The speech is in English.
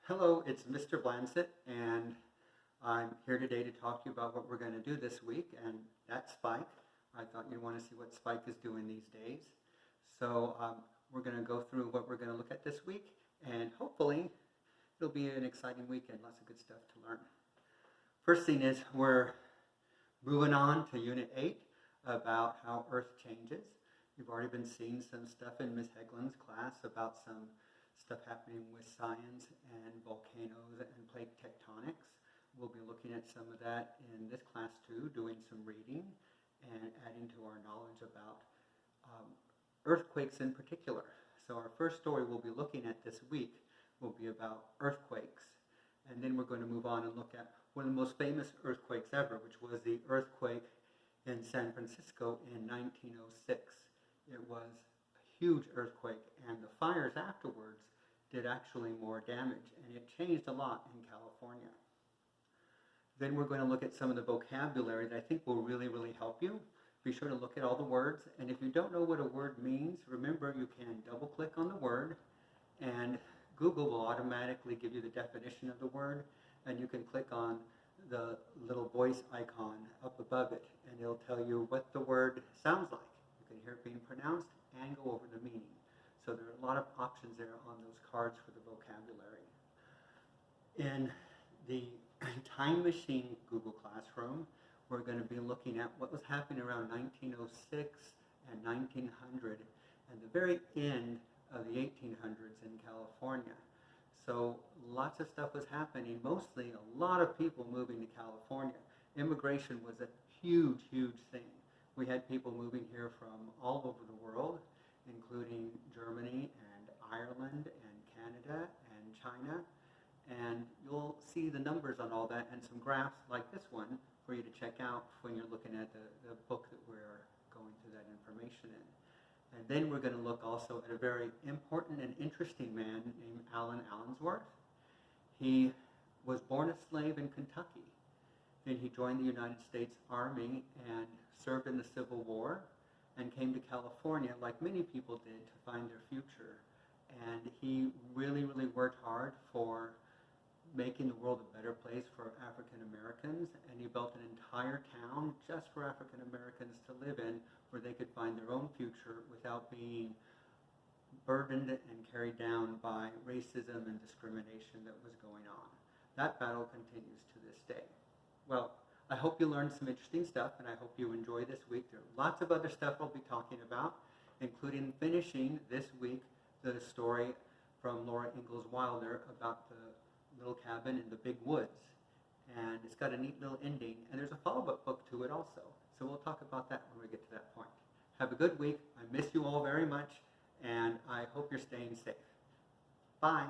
Hello, it's Mr. Blansett, and I'm here today to talk to you about what we're going to do this week, and that's Spike. I thought you'd want to see what Spike is doing these days. So we're going to go through what we're going to look at this week, and hopefully it'll be an exciting weekend, lots of good stuff to learn. First thing is we're moving on to Unit 8 about how Earth changes. You've already been seeing some stuff in Ms. Heglin's class about some stuff happening with science and volcanoes and plate tectonics. We'll be looking at some of that in this class too, doing some reading and adding to our knowledge about earthquakes in particular. So our first story we'll be looking at this week will be about earthquakes. And then we're going to move on and look at one of the most famous earthquakes ever, which was the earthquake in San Francisco in 1906. It was a huge earthquake, and the fires afterwards did actually more damage, and it changed a lot in California. Then we're going to look at some of the vocabulary that I think will really help you. Be sure to look at all the words, and if you don't know what a word means, remember you can double click on the word, and Google will automatically give you the definition of the word, and you can click on the little voice icon up above it, and it'll tell you what the word sounds like. You can hear it being pronounced and go over the meaning. So there are a lot of options there on those cards for the vocabulary. In the Time Machine Google Classroom, we're going to be looking at what was happening around 1906 and 1900 and the very end of the 1800s in California. So lots of stuff was happening, mostly a lot of people moving to California. Immigration was a huge thing. We had people moving here from all over the world, including Germany and Ireland and Canada and China. And you'll see the numbers on all that and some graphs like this one for you to check out when you're looking at the book that we're going through that information in. And then we're going to look also at a very important and interesting man named Allen Allensworth. He was born a slave in Kentucky. Then he joined the United States Army and served in the Civil War and came to California, like many people did, to find their future. And he really worked hard for making the world a better place for African Americans, and he built an entire town just for African Americans to live in, where they could find their own future without being burdened and carried down by racism and discrimination that was going on. That battle continues to this day. Well, I hope you learned some interesting stuff, and I hope you enjoy this week. There are lots of other stuff I'll be talking about, including finishing this week the story from Laura Ingalls Wilder about the little cabin in the big woods. And it's got a neat little ending, and there's a follow-up book to it also. So we'll talk about that when we get to that point. Have a good week. I miss you all very much, and I hope you're staying safe. Bye.